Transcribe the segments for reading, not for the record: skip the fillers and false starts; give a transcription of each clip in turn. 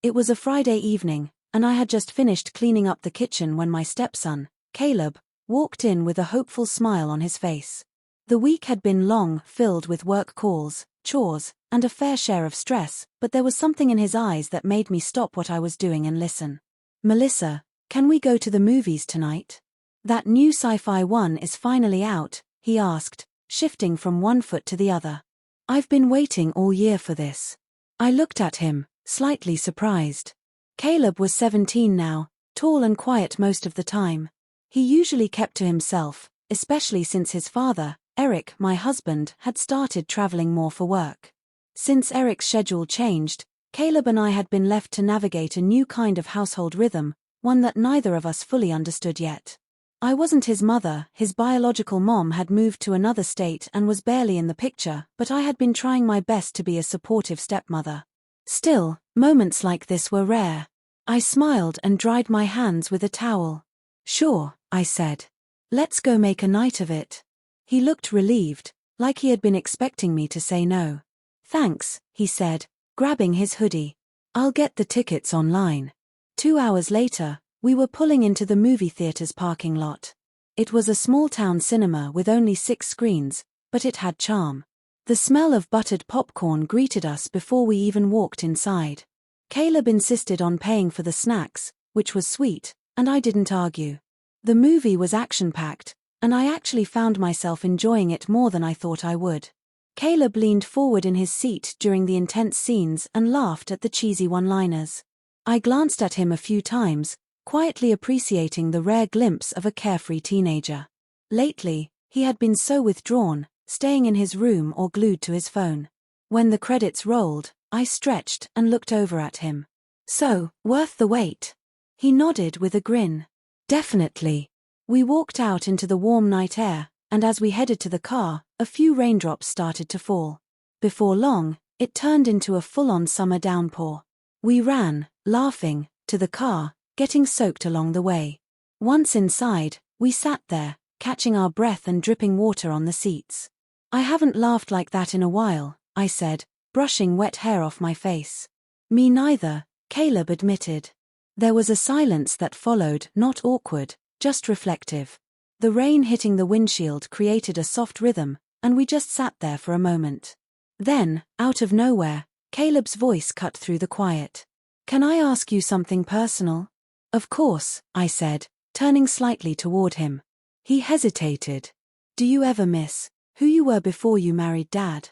It was a Friday evening, and I had just finished cleaning up the kitchen when my stepson, Caleb, walked in with a hopeful smile on his face. The week had been long, filled with work calls, chores, and a fair share of stress, but there was something in his eyes that made me stop what I was doing and listen. "Melissa, can we go to the movies tonight? That new sci-fi one is finally out," he asked, shifting from one foot to the other. "I've been waiting all year for this." I looked at him, slightly surprised. Caleb was 17 now, tall and quiet most of the time. He usually kept to himself, especially since his father, Eric, my husband, had started traveling more for work. Since Eric's schedule changed, Caleb and I had been left to navigate a new kind of household rhythm, one that neither of us fully understood yet. I wasn't his mother, his biological mom had moved to another state and was barely in the picture, but I had been trying my best to be a supportive stepmother. Still, moments like this were rare. I smiled and dried my hands with a towel. "Sure," I said. "Let's go make a night of it." He looked relieved, like he had been expecting me to say no. "Thanks," he said, grabbing his hoodie. "I'll get the tickets online." 2 hours later, we were pulling into the movie theater's parking lot. It was a small-town cinema with only 6 screens, but it had charm. The smell of buttered popcorn greeted us before we even walked inside. Caleb insisted on paying for the snacks, which was sweet, and I didn't argue. The movie was action-packed, and I actually found myself enjoying it more than I thought I would. Caleb leaned forward in his seat during the intense scenes and laughed at the cheesy one-liners. I glanced at him a few times, quietly appreciating the rare glimpse of a carefree teenager. Lately, he had been so withdrawn, staying in his room or glued to his phone. When the credits rolled, I stretched and looked over at him. "So, worth the wait?" He nodded with a grin. "Definitely." We walked out into the warm night air, and as we headed to the car, a few raindrops started to fall. Before long, it turned into a full-on summer downpour. We ran, laughing, to the car, getting soaked along the way. Once inside, we sat there, catching our breath and dripping water on the seats. "I haven't laughed like that in a while," I said, brushing wet hair off my face. "Me neither," Caleb admitted. There was a silence that followed, not awkward, just reflective. The rain hitting the windshield created a soft rhythm, and we just sat there for a moment. Then, out of nowhere, Caleb's voice cut through the quiet. "Can I ask you something personal?" "Of course," I said, turning slightly toward him. He hesitated. "Do you ever miss who you were before you married Dad?"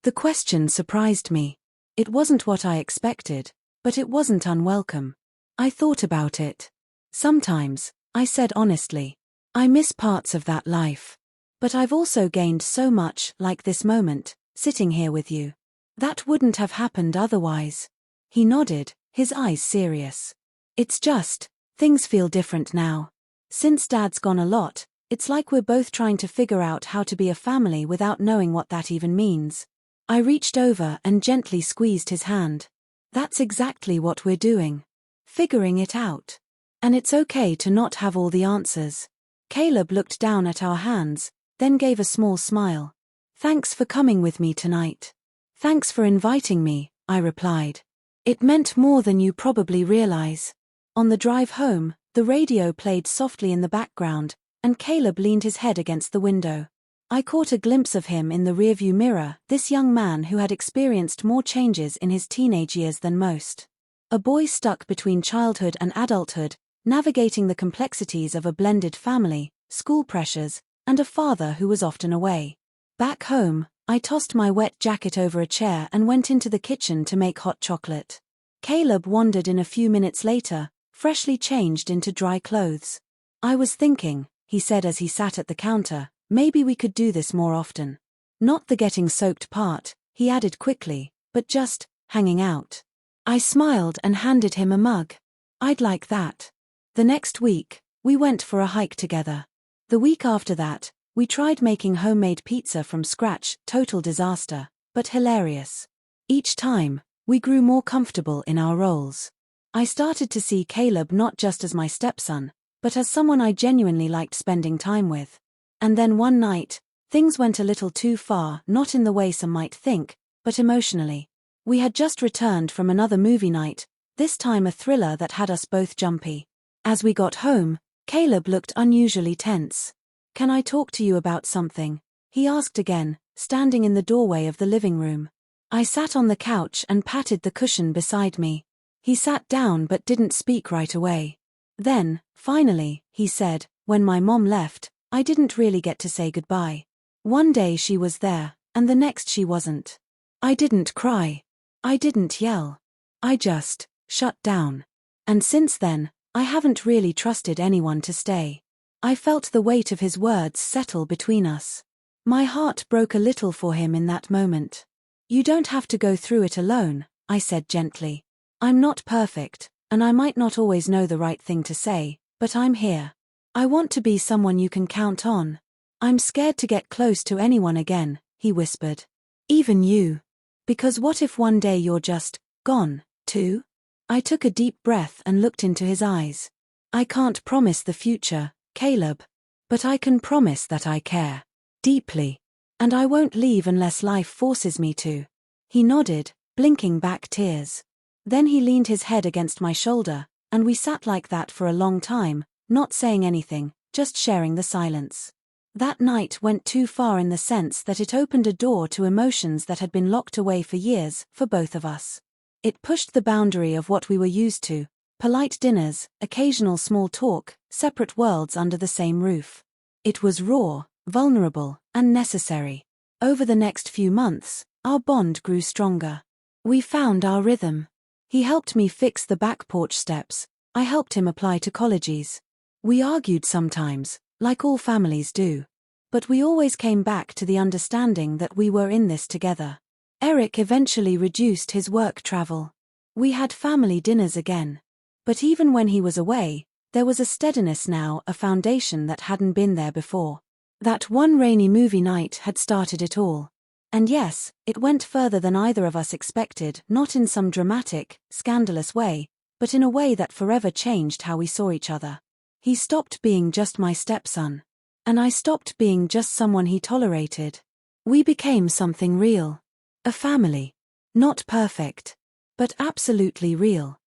The question surprised me. It wasn't what I expected, but it wasn't unwelcome. I thought about it. "Sometimes," I said honestly. "I miss parts of that life. But I've also gained so much, like this moment, sitting here with you. That wouldn't have happened otherwise." He nodded, his eyes serious. "It's just, things feel different now. Since Dad's gone a lot, it's like we're both trying to figure out how to be a family without knowing what that even means." I reached over and gently squeezed his hand. "That's exactly what we're doing. Figuring it out. And it's okay to not have all the answers." Caleb looked down at our hands, then gave a small smile. "Thanks for coming with me tonight." "Thanks for inviting me," I replied. "It meant more than you probably realize." On the drive home, the radio played softly in the background, and Caleb leaned his head against the window. I caught a glimpse of him in the rearview mirror, this young man who had experienced more changes in his teenage years than most. A boy stuck between childhood and adulthood, navigating the complexities of a blended family, school pressures, and a father who was often away. Back home, I tossed my wet jacket over a chair and went into the kitchen to make hot chocolate. Caleb wandered in a few minutes later, freshly changed into dry clothes. "I was thinking," he said as he sat at the counter, "maybe we could do this more often. Not the getting soaked part," he added quickly, "but just hanging out." I smiled and handed him a mug. "I'd like that." The next week, we went for a hike together. The week after that, we tried making homemade pizza from scratch, total disaster, but hilarious. Each time, we grew more comfortable in our roles. I started to see Caleb not just as my stepson, but as someone I genuinely liked spending time with. And then one night, things went a little too far, not in the way some might think, but emotionally. We had just returned from another movie night, this time a thriller that had us both jumpy. As we got home, Caleb looked unusually tense. "Can I talk to you about something?" he asked again, standing in the doorway of the living room. I sat on the couch and patted the cushion beside me. He sat down but didn't speak right away. Then, finally, he said, "When my mom left, I didn't really get to say goodbye. One day she was there, and the next she wasn't. I didn't cry. I didn't yell. I just shut down. And since then, I haven't really trusted anyone to stay." I felt the weight of his words settle between us. My heart broke a little for him in that moment. "You don't have to go through it alone," I said gently. "I'm not perfect, and I might not always know the right thing to say, but I'm here. I want to be someone you can count on. I'm scared to get close to anyone again," he whispered. "Even you. Because what if one day you're just gone, too?" I took a deep breath and looked into his eyes. "I can't promise the future, Caleb. But I can promise that I care. Deeply. And I won't leave unless life forces me to." He nodded, blinking back tears. Then he leaned his head against my shoulder, and we sat like that for a long time, not saying anything, just sharing the silence. That night went too far in the sense that it opened a door to emotions that had been locked away for years, for both of us. It pushed the boundary of what we were used to: polite dinners, occasional small talk, separate worlds under the same roof. It was raw, vulnerable, and necessary. Over the next few months, our bond grew stronger. We found our rhythm. He helped me fix the back porch steps. I helped him apply to colleges. We argued sometimes, like all families do. But we always came back to the understanding that we were in this together. Eric eventually reduced his work travel. We had family dinners again. But even when he was away, there was a steadiness now, a foundation that hadn't been there before. That one rainy movie night had started it all. And yes, it went further than either of us expected, not in some dramatic, scandalous way, but in a way that forever changed how we saw each other. He stopped being just my stepson. And I stopped being just someone he tolerated. We became something real. A family. Not perfect. But absolutely real.